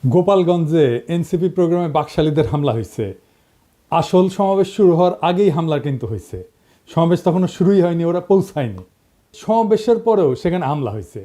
গোপালগঞ্জে এনসিপি প্রোগ্রামে বাকশালীদের হামলা হয়েছে। আসল সমাবেশ শুরু হওয়ার আগেই হামলা কিন্তু হয়েছে। সমাবেশ তখনও শুরুই হয়নি, ওরা পৌঁছায়নি। সমাবেশের পরেও সেখানে হামলা হয়েছে।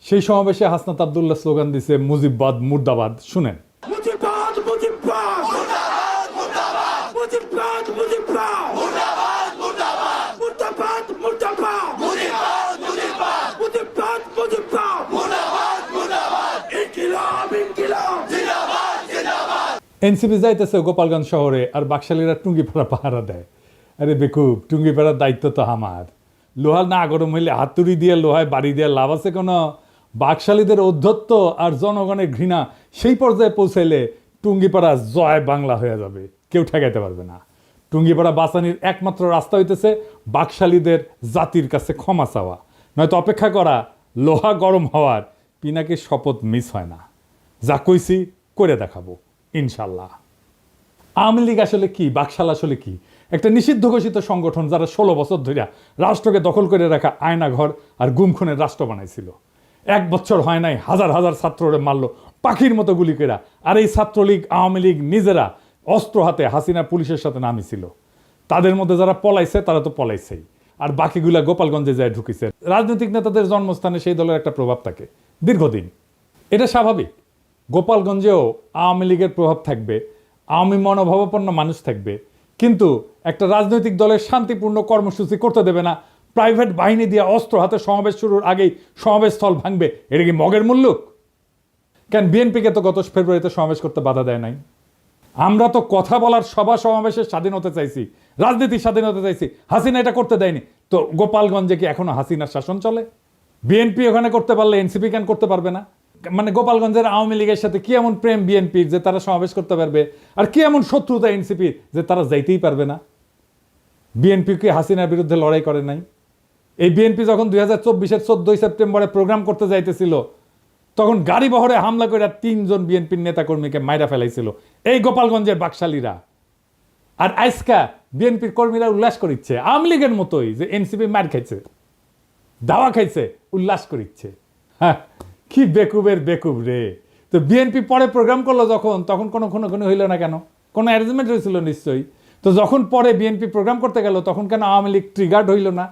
সেই সমাবেশে হাসনাত আবদুল্লাহ স্লোগান দিছে মুজিববাদ মুর্দাবাদ। শুনেন। মুজিববাদ মুজিববাদ মুর্দাবাদ মুর্দাবাদ মুজিববাদ মুজিববাদ মুর্দাবাদ মুর্দাবাদ মুর্দাবাদ মুর্দাবাদ মুজিববাদ মুজিববাদ মুজিববাদ মুজিববাদ মুর্দাবাদ মুর্দাবাদ ইনকিলাব ইনকিলাব জিন্দাবাদ জিন্দাবাদ। এনসিপি যাইতেছে গোপালগঞ্জ শহরে, আর বাকশালীরা টুঙ্গিপাড়া পাহারা দেয়। আরে বেকুব, টুঙ্গিপাড়ার দায়িত্ব তো আমার। লোহা না গরম হইলে হাতুড়ি দিয়ে লোহায় বাড়ি দিয়ে লাভ আছে কোনো? বাকশালীদের ঔদ্ধত্য আর জনগণের ঘৃণা সেই পর্যায়ে পৌঁছাইলে টুঙ্গিপাড়া জয় বাংলা হয়ে যাবে, কেউ ঠেকাইতে পারবে না। টুঙ্গিপাড়া বাঁচানির একমাত্র রাস্তা হইতেছে বাকশালীদের জাতির কাছে ক্ষমা চাওয়া, নয়তো অপেক্ষা করা লোহা গরম হওয়ার। পিনাকির শপথ মিস হয় না। যা কইছি করে দেখাবো ইনশাল্লাহ। আওয়ামী লীগ আসলে কি, বাকশাল আসলে কি? একটা নিষিদ্ধ ঘোষিত সংগঠন যারা 16 বছর ধরে রাষ্ট্রকে দখল করে রাখা আয়নাঘর আর গুমখুনের রাষ্ট্র বানাইছিল। 1 বছর হয় নাই হাজার হাজার ছাত্ররে মারলো পাখির মতো গুলি কেরা। আর এই ছাত্রলীগ আওয়ামী লীগ নিজেরা অস্ত্র হাতে হাসিনা পুলিশের সাথে নামিছিল। তাদের মধ্যে যারা পলাইছে তারা তো পলাইছেই, আর বাকিগুলা গোপালগঞ্জে যায় ঢুকিছে। রাজনৈতিক নেতাদের জন্মস্থানে সেই দলের একটা প্রভাব থাকে দীর্ঘদিন, এটা স্বাভাবিক। গোপালগঞ্জেও আওয়ামী লীগের প্রভাব থাকবে, আওয়ামী মনোভাবাপন্ন মানুষ থাকবে, কিন্তু একটা রাজনৈতিক দলের শান্তিপূর্ণ কর্মসূচি করতে দেবে না। প্রাইভেট বাহিনী দিয়ে অস্ত্র হাতে সমাবেশ শুরুর আগেই সমাবেশ স্থল ভাঙবে, এটা কি মগের মুল্লুক? কেন বিএনপিকে তো গত ফেব্রুয়ারিতে সমাবেশ করতে বাধা দেয় নাই? আমরা তো কথা বলার সভা সমাবেশের স্বাধীনতা চাইছি, রাজনীতির স্বাধীনতা চাইছি। হাসিনা এটা করতে দেয়নি, তো গোপালগঞ্জে কি এখনো হাসিনার শাসন চলে? বিএনপি ওখানে করতে পারলে এনসিপি কেন করতে পারবে না? মানে গোপালগঞ্জের আওয়ামী লীগের সাথে কি এমন প্রেম বিএনপির যে তারা সমাবেশ করতে পারবে, আর কি এমন শত্রুতা এনসিপির যে তারা যাইতেই পারবে না? বিএনপি কি হাসিনার বিরুদ্ধে লড়াই করে নাই? এই বিএনপি যখন 2024-এর 14 সেপ্টেম্বরে প্রোগ্রাম করতে যাইতেছিল, তখন গাড়ি বহরে হামলা করে 3 জন বিএনপির নেতাকর্মীকে মাইরা ফেলাইছিল এই গোপালগঞ্জের বাকশালীরা। আর আজকা বিএনপির কর্মীরা উল্লাস করিচ্ছে আওয়ামী লীগের মতোই, যে এনসিপি মার খাইছে, দাওয়া খাইছে, উল্লাস করিচ্ছে। হ্যাঁ, কি বেকুবের বেকুব রে। তো বিএনপি পরে প্রোগ্রাম করলো যখন, তখন কোনো হইল না কেন? কোনো অ্যারেঞ্জমেন্ট হয়েছিল নিশ্চয়ই। তো যখন পরে বিএনপি প্রোগ্রাম করতে গেল, তখন কেন আওয়ামী লীগ ট্রিগার্ড হইল না?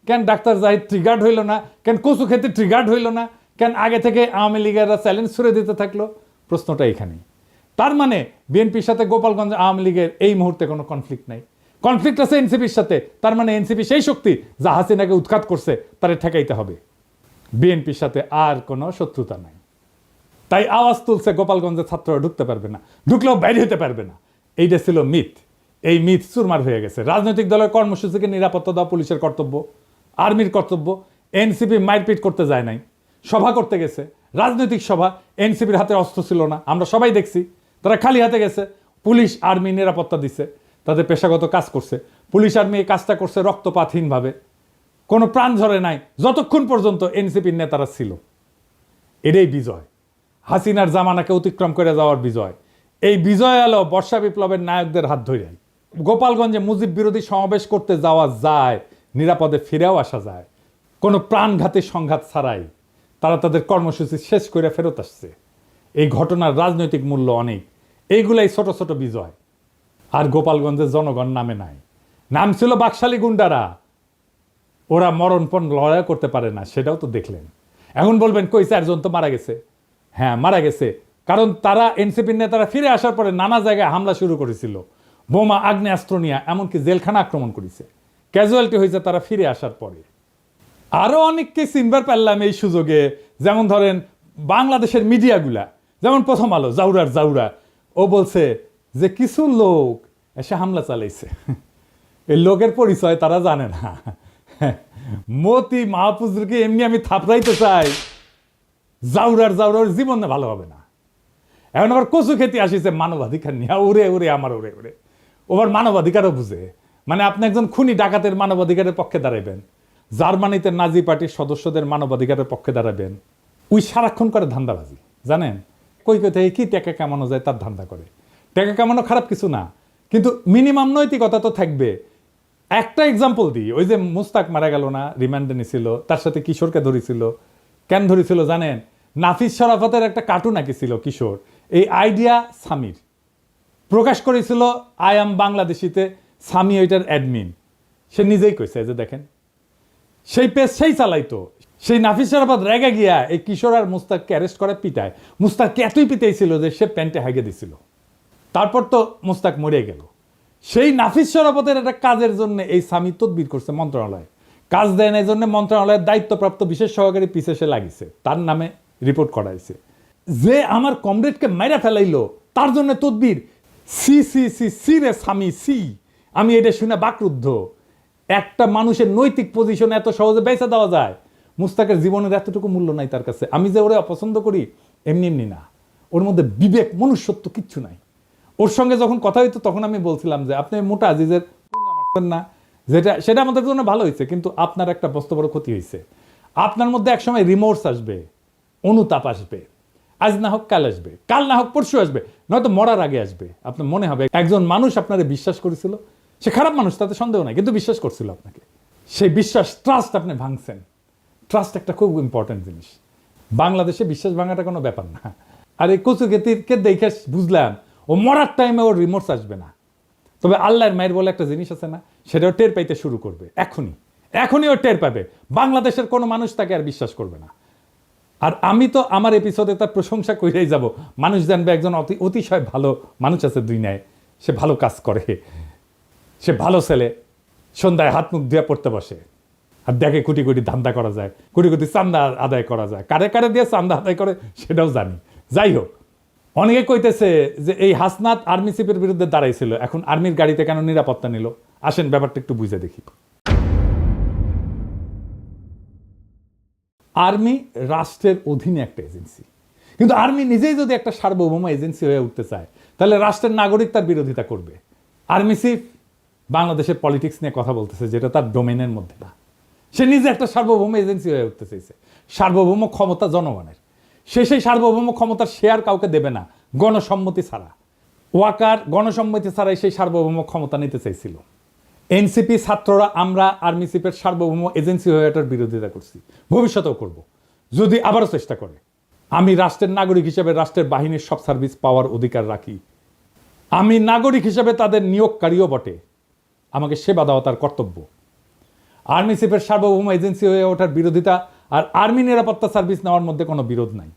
কেন ডাক্তার জাহিদ ট্রিগার্ড হইল না? কেন কচু খেতে ট্রিগার্ড হইল না? কেন আগে থেকে আওয়ামী লীগেরা চ্যালেঞ্জ ছুড়ে দিতে থাকলো? প্রশ্নটা এখানেই। তার মানে বিএনপির সাথে গোপালগঞ্জ আওয়ামী লীগের এই মুহূর্তে কোনো কনফ্লিক্ট নাই। কনফ্লিক্ট আছে এনসিপির সাথে। তার মানে এনসিপি সেই শক্তি যা হাসিনাকে উৎখাত করছে, তারে ঠেকাইতে হবে। বিএনপির সাথে আর কোনো শত্রুতা নাই। তাই আওয়াজ তুলছে গোপালগঞ্জের ছাত্ররা ঢুকতে পারবে না, ঢুকলেও বাইরে হতে পারবে না। এইটা ছিল মিথ। এই মিথ চুরমার হয়ে গেছে। রাজনৈতিক দলের কর্মসূচিকে নিরাপত্তা দেওয়া পুলিশের কর্তব্য, আর্মির কর্তব্য। এনসিপি মারপিট করতে যায় নাই, সভা করতে গেছে, রাজনৈতিক সভা। এনসিপির হাতে অস্ত্র ছিল না, আমরা সবাই দেখছি। তারা খালি হাতে গেছে, পুলিশ আর্মি নিরাপত্তা দিছে, তাদের পেশাগত কাজ করছে। পুলিশ আর্মি এই কাজটা করছে রক্তপাতহীনভাবে, কোনো প্রাণ ঝরে নাই, যতক্ষণ পর্যন্ত এনসিপির নেতারা ছিল। এটাই বিজয়, হাসিনার জামানাকে অতিক্রম করে যাওয়ার বিজয়। এই বিজয় এলো বর্ষা বিপ্লবের নায়কদের হাত ধরে। গোপালগঞ্জে মুজিব বিরোধী সমাবেশ করতে যাওয়া যায়, নিরাপদে ফিরেও আসা যায়, কোনো প্রাণঘাতী সংঘাত ছাড়াই। তারা তাদের কর্মসূচি শেষ করে ফেরত আসছে। এই ঘটনার রাজনৈতিক মূল্য অনেক। এইগুলাই ছোট ছোট বিজয়। আর গোপালগঞ্জের জনগণ নামে নাই, নাম ছিল বাকশালী গুন্ডারা। ওরা মরণপণ লড়াই করতে পারে না, সেটাও তো দেখলেন। এখন বলবেন কই 4 জন তো মারা গেছে। হ্যাঁ, মারা গেছে, কারণ তারা এনসিপির নেতারা ফিরে আসার পরে নানা জায়গায় হামলা শুরু করেছিল, বোমা আগ্নেয়াস্ত্র নিয়ে, এমনকি জেলখানা আক্রমণ করেছে। ক্যাজুয়ালিটি হয়েছে তারা ফিরে আসার পরে। আরও অনেককে চিনবার পারলাম এই সুযোগে। যেমন ধরেন বাংলাদেশের মিডিয়াগুলা, যেমন প্রথম আলো, জাউরা, ও বলছে যে কিছু লোক এসে হামলা চালাইছে। এই লোকের পরিচয় তারা জানে না। মতি মাহফুজকে এমনি আমি থাপড়াইতে চাই, জাউরার জীবন ভালো হবে না। এখন আবার কচু খেতে আসিছে মানবাধিকার নিয়ে, ওরে আমার ওরে। ওবার মানবাধিকারও বুঝে। মানে আপনি একজন খুনি ডাকাতের মানবাধিকারের পক্ষে দাঁড়াবেন, জার্মানিতে নাজি পার্টির সদস্যদের মানবাধিকারের পক্ষে দাঁড়াবেন। ওই সারাক্ষণ করে ধান্দাবাজি, জানেন? কই থেকে কি টাকা কামানো যায় তার ধান্দা করে। টাকা কামানো খারাপ কিছু না, কিন্তু মিনিমাম নৈতিকতা তো থাকবে। একটা এক্সাম্পল দিই, ওই যে মুস্তাক মারা গেল না, রিমান্ডে নিছিল, তার সাথে কিশোরকে ধরেছিল। কেন ধরেছিল জানেন? নাফিস শরাফতের একটা কার্টুন আঁকিছিল কিশোর, এই আইডিয়া সামির প্রকাশ করেছিল আই অ্যাম বাংলাদেশিতে। সামি ওইটার অ্যাডমিন, সে নিজেই কইছে যে দেখেন সেই পেজ সেই চালাইতো। সেই নাফিস শরাফত রেগে গিয়া এই কিশোর আর মুস্তাককে অ্যারেস্ট করে পিটায়। মুস্তাককে এতই পিটাইছিল যে সে প্যান্টে হাগে দিছিল। তারপর তো মুস্তাক মরে গেল। সেই নাফিস শরাফতের একটা কাজের জন্য এই সামি তদবির করছে মন্ত্রণালয়ে, কাজ দেয় না এই জন্য মন্ত্রণালয়ের দায়িত্বপ্রাপ্ত বিশেষ সহকারী পিছে সে লাগিছে, তার নামে রিপোর্ট করাইছে। যে আমার কমরেডকে মাইরা ফেলাইলো তার জন্য তদবির। সি সি সি সি রে সামি সি। আমি এটা শুনে বাকরুদ্ধ। একটা মানুষের নৈতিক পজিশন এত সহজে বেঁচে দেওয়া যায়? মুস্তাকের জীবনের এতটুকু মূল্য নাই তার কাছে। আমি যে ওরে অপছন্দ করি এমনি এমনি না, ওর মধ্যে বিবেক মনুষ্যত্ব কিচ্ছু নাই। ওর সঙ্গে যখন কথা হইতো তখন আমি বলছিলাম যে আপনি মোটা আজিজের মারছেন না, সেটা আমাদের জন্য ভালো হয়েছে, কিন্তু আপনার একটা বস্ত বড় ক্ষতি হয়েছে। আপনার মধ্যে একসময় রিমোর্স আসবে, অনুতাপ আসবে। আজ না হোক কাল আসবে, কাল না হোক পরশু আসবে, নয়তো মরার আগে আসবে। আপনার মনে হবে একজন মানুষ আপনারে বিশ্বাস করেছিল, সে খারাপ মানুষ তাতে সন্দেহ নাই, কিন্তু বিশ্বাস করছিল আপনাকে। সেই বিশ্বাস, ট্রাস্ট আপনি ভাঙছেন। ট্রাস্ট একটা খুব ইম্পর্টেন্ট জিনিস। বাংলাদেশে বিশ্বাস ভাঙাটা কোনো ব্যাপার না। আর এই কচুকেতিরকে দেখে বুঝলাম ও মরার টাইমে ওর রিমোর্স আসবে না। তবে আল্লাহর মায়ের বলে একটা জিনিস আছে না, সেটাও টের পাইতে শুরু করবে এখনই ও টের পাবে। বাংলাদেশের কোনো মানুষ তাকে আর বিশ্বাস করবে না। আর আমি তো আমার এপিসোডে তার প্রশংসা করেই যাব। মানুষ জানবে একজন অতিশয় ভালো মানুষ আছে দুনিয়ায়, সে ভালো কাজ করে, সে ভালো ছেলে। সন্ধ্যায় হাত মুখ ধুয়ে পড়তে বসে আর দেখে কোটি কোটি ধান্দা করা যায়, কোটি কোটি চান্দা আদায় করা যায়। কারে কারে দিয়ে চান্দা আদায় করে সেটাও জানি। যাই হোক, অনেকে কইতেছে যে এই হাসনাত আর্মি চিফের বিরুদ্ধে দাঁড়াইছিল, এখন আর্মির গাড়িতে কেন নিরাপত্তা নিল? আসেন ব্যাপারটা একটু বুঝে দেখি। আর্মি রাষ্ট্রের অধীনে একটা এজেন্সি, কিন্তু আর্মি নিজেই যদি একটা সার্বভৌম এজেন্সি হয়ে উঠতে চায় তাহলে রাষ্ট্রের নাগরিক তার বিরোধিতা করবে। আর্মি চিফ বাংলাদেশের পলিটিক্স নিয়ে কথা বলতেছে, যেটা তার ডোমেনের মধ্যে না। সে নিজে একটা সার্বভৌম এজেন্সি হয়ে উঠতে চাইছে। সার্বভৌম ক্ষমতা জনগণের, সেই সার্বভৌম ক্ষমতার শেয়ার কাউকে দেবে না গণসম্মতি ছাড়া। ওয়াকার গণসম্মতি ছাড়াই সেই সার্বভৌম ক্ষমতা নিতে চাইছিল। এনসিপি ছাত্ররা আমরা আর্মি চিফের সার্বভৌম এজেন্সি হয়ে এটার বিরোধিতা করছি, ভবিষ্যতেও করব যদি আবারও চেষ্টা করে। আমি রাষ্ট্রের নাগরিক হিসেবে রাষ্ট্রের বাহিনীর সব সার্ভিস পাওয়ার অধিকার রাখি। আমি নাগরিক হিসেবে তাদের নিয়োগকারীও বটে, আমাকে সেবা দেওয়া তার কর্তব্য। আর্মি চিফের সার্বভৌম এজেন্সি হয়ে ওঠার বিরোধিতা আর আর্মি নিরাপত্তা সার্ভিস নেওয়ার মধ্যে কোনো বিরোধ নাই,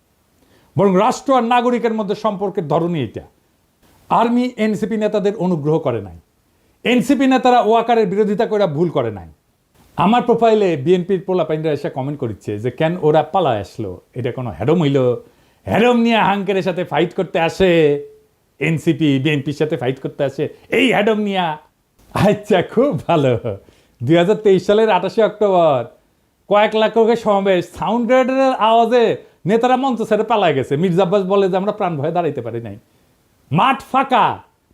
বরং রাষ্ট্র আর নাগরিকের মধ্যে সম্পর্কের ধরনই এটা। আর্মি এনসিপি নেতাদের অনুগ্রহ করে নাই, এনসিপি নেতারা ওয়াকারের বিরোধিতা করে ভুল করে নাই। আমার প্রোফাইলে বিএনপির পোলাপাইনরা এসে কমেন্ট করছে যে কেন ওরা পালায় আসলো, এটা কোনো হ্যাডম হইল? হ্যাডম নিয়ে হাঙ্কের সাথে ফাইট করতে আসে এনসিপি, বিএনপির সাথে ফাইট করতে আসে এই হ্যাডম নিয়া। আচ্ছা, খুব ভালো। 2023 সালের 28 অক্টোবর কয়েক লাখ লোকের সমাবেশ, সাউন্ড গ্রেডের আওয়াজে নেতারা মঞ্চ ছেড়ে পালায় গেছে। মির্জা আব্বাস বলে যে আমরা প্রাণ ভয়ে দাঁড়াইতে পারি নাই। মাঠ ফাঁকা,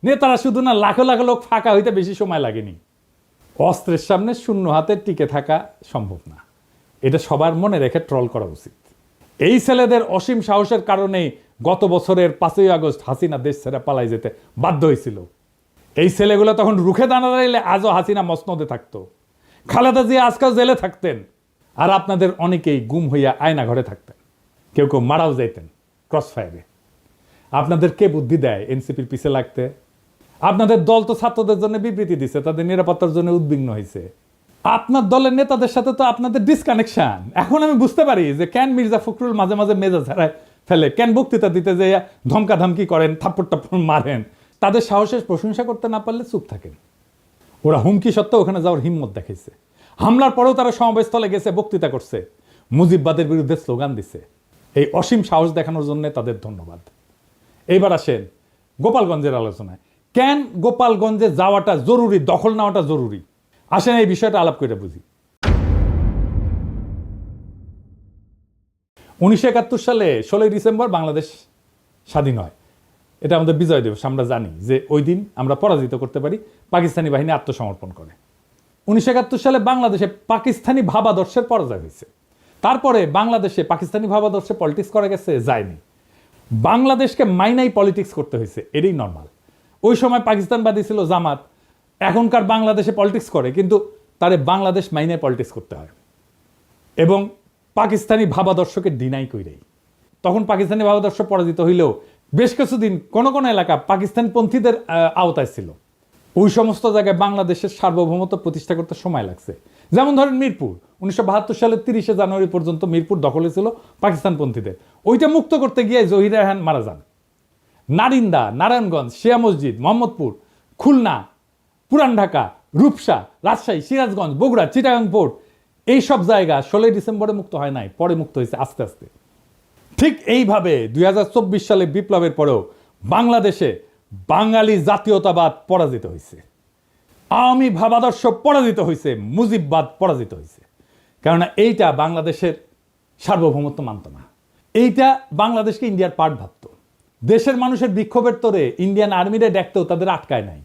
নেতারা শুধু না লাখো লাখো লোক ফাঁকা হইতে বেশি সময় লাগেনি। অস্ত্রের সামনে শূন্য হাতে টিকে থাকা সম্ভব না, এটা সবার মনে রেখে ট্রল করা উচিত। এই ছেলেদের অসীম সাহসের কারণেই গত বছরের 5ই আগস্ট হাসিনা দেশ ছেড়ে পালাই যেতে বাধ্য হয়েছিল। এই ছেলেগুলো তখন রুখে দাঁড়াইলে আজও হাসিনা মসনদে থাকতো, খালেদা জিয়া আজকাল জেলে থাকতেন, আর আপনাদের অনেকেই গুম হইয়া আয়না ঘরে থাকতেন, কেউ কেউ মারাও যাইতেন ক্রস ফায়ারে। আপনাদের কে বুদ্ধি দেয় এনসিপির পিছে লাগতে? আপনাদের দল তো ছাত্রদের জন্য বিবৃতি দিছে, তাদের নিরাপত্তার জন্য উদ্বিগ্ন হয়েছে। আপনার দলের নেতাদের সাথে তো আপনাদের ডিসকানেকশন। এখন আমি বুঝতে পারি যে কেন মির্জা ফখরুল মাঝে মাঝে মেজাজ হারায় ফেলে, কেন বক্তৃতা দিতে যে ধমকা ধমকি করেন, থাপ্পড় টাপ্পড় মারেন। তাদের সাহসের প্রশংসা করতে না পারলে চুপ থাকেন। ওরা হুমকি সত্ত্বেও ওখানে যাওয়ার হিম্মত দেখাইছে। হামলার পরেও তারা সমাবেশস্থলে গেছে, বক্তৃতা করছে, মুজিববাদের বিরুদ্ধে স্লোগান দিছে। এই অসীম সাহস দেখানোর জন্য তাদের ধন্যবাদ। এইবার আসেন গোপালগঞ্জের আলোচনায়। কেন গোপালগঞ্জে যাওয়াটা জরুরি, দখল নেওয়াটা জরুরি? আসেন এই বিষয়টা আলাপ করে বুঝি। 1971 সালে 16ই ডিসেম্বর বাংলাদেশ স্বাধীন হয়। এটা আমাদের বিজয় দিবস। আমরা জানি যে ওই দিন আমরা পরাজিত করতে পারি, পাকিস্তানি বাহিনী আত্মসমর্পণ করে। 1971 সালে বাংলাদেশে পাকিস্তানি ভাবাদর্শের পরাজয় হয়েছে। তারপরে বাংলাদেশে পাকিস্তানি ভাবাদর্শে পলিটিক্স করা গেছে, যায়নি। বাংলাদেশকে মাইনাই পলিটিক্স করতে হয়েছে, এটাই নর্মাল। ওই সময় পাকিস্তানবাদী ছিল জামাত, এখনকার বাংলাদেশে পলিটিক্স করে, কিন্তু তারে বাংলাদেশ মাইনাই পলিটিক্স করতে হয় এবং পাকিস্তানি ভাবাদর্শকে ডিনাই কইরেই। তখন পাকিস্তানি ভাবাদর্শ পরাজিত হইলেও বেশ কিছুদিন কোন কোন এলাকা পাকিস্তানপন্থীদের আওতায় ছিল। ওই সমস্ত জায়গায় বাংলাদেশের সার্বভৌমত্ব প্রতিষ্ঠা করতে সময় লাগছে। যেমন ধরেন মিরপুর 1972 সালের 30শে জানুয়ারি পর্যন্ত মিরপুর দখলে ছিল পাকিস্তানপন্থীদের। ওইটা মুক্ত করতে গিয়ে জহির রায়হান মারা যান। নারিন্দা, নারায়ণগঞ্জ, শিয়া মসজিদ, মোহাম্মদপুর, খুলনা, পুরান ঢাকা, রূপসা, রাজশাহী, সিরাজগঞ্জ, বগুড়া, চিটাগাং পোর্ট, এইসব জায়গা 16 ডিসেম্বরে মুক্ত হয় নাই, পরে মুক্ত হয়েছে আস্তে আস্তে। ঠিক এইভাবে 2024 সালে বিপ্লবের পরেও বাংলাদেশে বাঙালি জাতীয়তাবাদ পরাজিত হয়েছে, আওয়ামী ভাবাদর্শ পরাজিত হয়েছে, মুজিববাদ পরাজিত হয়েছে। কেননা এইটা বাংলাদেশের সার্বভৌমত্ব মানত না, এইটা বাংলাদেশকে ইন্ডিয়ার পার্ট ভাবত। দেশের মানুষের বিক্ষোভের তোরে ইন্ডিয়ান আর্মিরে ডাকতেও তাদের আটকায় নাই,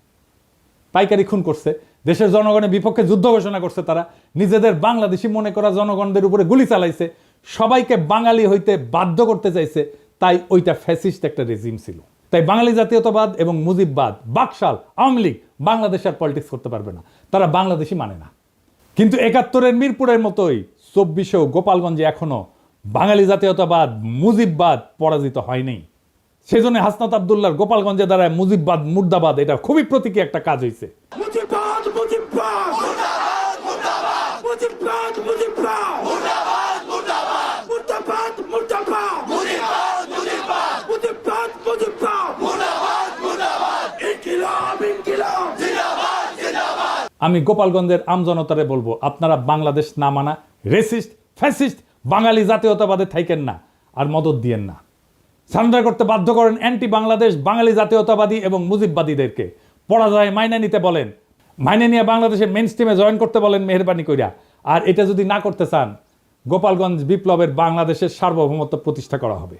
পাইকারি খুন করছে, দেশের জনগণের বিপক্ষে যুদ্ধ ঘোষণা করছে, তারা নিজেদের বাংলাদেশি মনে করা জনগণদের উপরে গুলি চালাইছে, সবাইকে বাঙালি হইতে বাধ্য করতে চাইছে। তাই ওইটা ফ্যাসিস্ট একটা রেজিম ছিল। তাই বাঙালি জাতীয়তাবাদ এবং মুজিববাদ, বাকশাল, আওয়ামী লীগ বাংলাদেশ আর পলিটিক্স করতে পারবে না, তারা বাংলাদেশি মানে না। কিন্তু 71-এর মিরপুরের মতোই 24-এও গোপালগঞ্জে এখনো বাঙালি জাতীয়তাবাদ, মুজিববাদ পরাজিত হয়নি। সেই জন্য হাসনাত আব্দুল্লাহর গোপালগঞ্জে দাঁড়ায় মুজিববাদ মুর্দাবাদ, এটা খুবই প্রতীকী একটা কাজ হয়েছে। মুজিববাদ মুজিববাদ মুর্দাবাদ মুর্দাবাদ মুজিববাদ মুজিববাদ মুর্দাবাদ মুর্দাবাদ মুর্দাবাদ মুর্দাবাদ মুজিববাদ মুজিববাদ মুজিববাদ মুজিববাদ মুর্দাবাদ মুর্দাবাদ ইনকিলাব ইনকিলাব জিন্দাবাদ জিন্দাবাদ। আমি গোপালগঞ্জের আমজনতারে বলবো, আপনারা বাংলাদেশ না মানা রেসিস্ট, ফ্যাসিস্ট বাঙালি জাতীয়তাবাদে থাকেন না, আর মদত দিয়েন না। সারেন্ডার করতে বাধ্য করেন অ্যান্টি বাংলাদেশ বাঙালি জাতীয়তাবাদী এবং মুজিববাদীদেরকে। পরাজয় মাইনে নিতে বলেন, মাইনে নিয়ে বাংলাদেশের মেইন স্ট্রিমে জয়েন করতে বলেন মেহেরবানি কইরা। আর এটা যদি না করতে চান, গোপালগঞ্জ বিপ্লবের বাংলাদেশের সার্বভৌমত্ব প্রতিষ্ঠা করা হবে।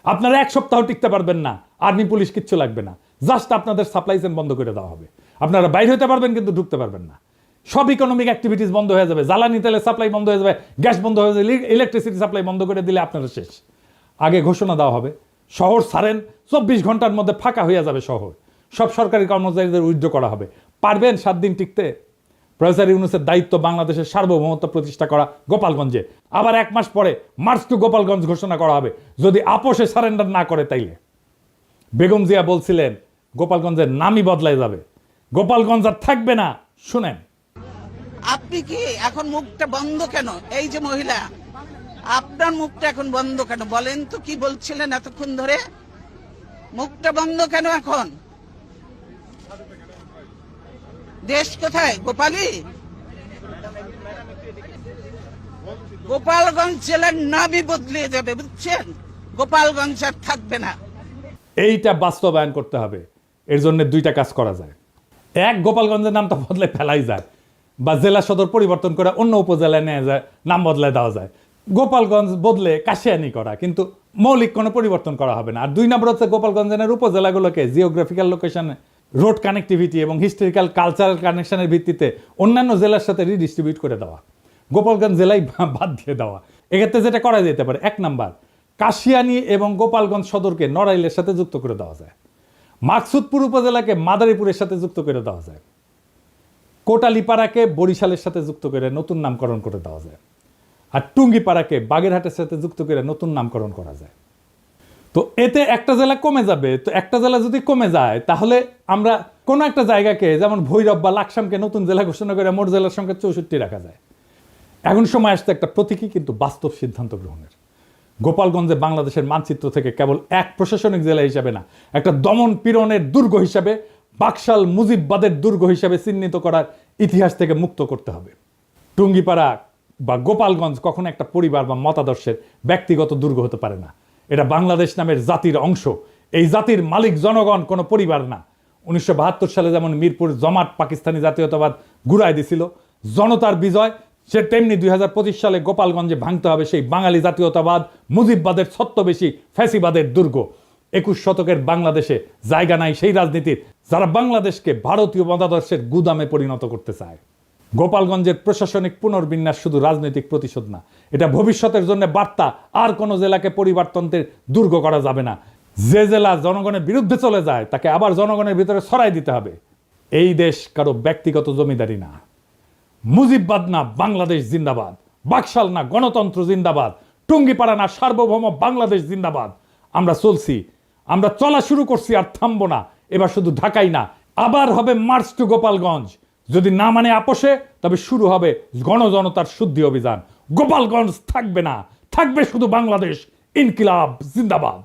আপনারা এক সপ্তাহ টিকতে পারবেন না, আর্মি পুলিশ কিচ্ছু লাগবে না, জাস্ট আপনাদের সাপ্লাই চেইন বন্ধ করে দেওয়া হবে। আপনারা বাইরে হতে পারবেন কিন্তু ঢুকতে পারবেন না। সব ইকোনমিক অ্যাক্টিভিটিস বন্ধ হয়ে যাবে, জ্বালানি তেলের সাপ্লাই বন্ধ হয়ে যাবে, গ্যাস বন্ধ হয়ে যাবে, ইলেকট্রিসিটি সাপ্লাই বন্ধ করে দিলে আপনারা শেষ। আগে ঘোষণা দেওয়া হবে, শহর ছাড়েন, 24 ঘন্টার মধ্যে ফাঁকা হয়ে যাবে শহর, সব সরকারি কর্মচারীদের উইথড্র করা হবে। পারবেন 7 দিন টিকতে? প্রফেসর ইউনূসের দায়িত্ব বাংলাদেশের সার্বভৌমত্ব প্রতিষ্ঠা করা গোপালগঞ্জে। আবার 1 মাস পরে মার্চ টু গোপালগঞ্জ ঘোষণা করা হবে, যদি আপোষে সারেন্ডার না করে তাইলে। বেগম জিয়া বলছিলেন গোপালগঞ্জের নামই বদলায় যাবে, গোপালগঞ্জ আর থাকবে না। শুনেন, আপনি কি এখন মুখটা বন্ধ কেন? এই যে মহিলা, আপনার মুখটা এখন বন্ধ কেন বলেন তো? কি বলছিলেন এতক্ষণ ধরে? মুখটা বন্ধ কেন এখন? দেশ কোথায়? গোপালী? গোপালগঞ্জ জেলার নামই বদলে যাবে, বুঝছেন? গোপালগঞ্জ আর থাকবে না। এইটা বাস্তবায়ন করতে হবে। এর জন্য 2টা কাজ করা যায়। এক, গোপালগঞ্জের নামটা বদলে ফেলাই যায়, বা জেলা সদর পরিবর্তন করে অন্য উপজেলায় নিয়ে যায়, নাম বদলে দেওয়া যায়। গোপালগঞ্জ বদলে কাশিয়ানি করা, কিন্তু মৌলিক কোনো পরিবর্তন করা হবে না। আর 2 নম্বর হচ্ছে গোপালগঞ্জের উপজেলাগুলোকে জিওগ্রাফিক্যাল লোকেশন, রোড কানেক্টিভিটি এবং হিস্টোরিক্যাল কালচারাল কানেকশনের ভিত্তিতে অন্যান্য জেলার সাথে রিডিস্ট্রিবিউট করে দেওয়া, গোপালগঞ্জ জেলায় বাদ দিয়ে দেওয়া। এক্ষেত্রে যেটা করা যেতে পারে, 1 নাম্বার, কাশিয়ানি এবং গোপালগঞ্জ সদরকে নড়াইলের সাথে যুক্ত করে দেওয়া যায়। মাকসুদপুর উপজেলাকে মাদারীপুরের সাথে যুক্ত করে দেওয়া যায়। কোটালীপাড়াকে বরিশালের সাথে যুক্ত করে নতুন নামকরণ করে দেওয়া যায়। আর টুঙ্গিপাড়াকে বাগেরহাটের সাথে যুক্ত করে নতুন নামকরণ করা যায়। তো এতে একটা জেলা কমে যাবে। তো একটা জেলা যদি কমে যায়, তাহলে আমরা কোনো একটা জায়গাকে, যেমন ভৈরব বা লাকসামকে নতুন জেলা ঘোষণা করে মোট জেলার সংখ্যা 64 রাখা যায়। এখন সময় আসছে একটা প্রতীকী কিন্তু বাস্তব সিদ্ধান্ত গ্রহণের। গোপালগঞ্জে বাংলাদেশের মানচিত্র থেকে কেবল এক প্রশাসনিক জেলা হিসাবে না, একটা দমন পীড়নের দুর্গ হিসাবে, বাকশাল মুজিববাদের দুর্গ হিসাবে চিহ্নিত করার ইতিহাস থেকে মুক্ত করতে হবে। টুঙ্গিপাড়া বা গোপালগঞ্জ কখনো একটা পরিবার বা মতাদর্শের ব্যক্তিগত দুর্গ হতে পারে না। এটা বাংলাদেশ নামের জাতির অংশ। এই জাতির মালিক জনগণ, কোনো পরিবার না। 1972 সালে যেমন মিরপুর জমাট পাকিস্তানি জাতীয়তাবাদ ঘুরাই দিছিল, জনতার বিজয়, সে তেমনি 2025 সালে গোপালগঞ্জে ভাঙতে হবে সেই বাঙালি জাতীয়তাবাদ, মুজিববাদের ছত্রবেশী ফ্যাসিবাদের দুর্গ। 21 শতকের বাংলাদেশে জায়গা নাই সেই রাজনীতির যারা বাংলাদেশকে ভারতীয় মতাদর্শের গুদামে পরিণত করতে চায়। গোপালগঞ্জের প্রশাসনিক পুনর্বিন্যাস শুধু রাজনৈতিক প্রতিশোধ না, এটা ভবিষ্যতের জন্য বার্তা। আর কোনো জেলাকে পরিবর্তনের দুর্গ করা যাবে না। যে জেলা জনগণের বিরুদ্ধে চলে যায়, তাকে আবার জনগণের ভিতরে ছড়াই দিতে হবে। এই দেশ কারো ব্যক্তিগত জমিদারি না। মুজিববাদ না বাংলাদেশ জিন্দাবাদ, বাকশাল না গণতন্ত্র জিন্দাবাদ, টুঙ্গিপাড়া না সার্বভৌম বাংলাদেশ জিন্দাবাদ। আমরা চলছি, আমরা চলা শুরু করছি, আর থামবো না। এবার শুধু ঢাকাই না, আবার হবে মার্চ টু গোপালগঞ্জ। যদি না মানে আপোষে, তবে শুরু হবে গণজনতার শুদ্ধি অভিযান। গোপালগঞ্জ থাকবে না, থাকবে শুধু বাংলাদেশ। ইনকিলাব জিন্দাবাদ।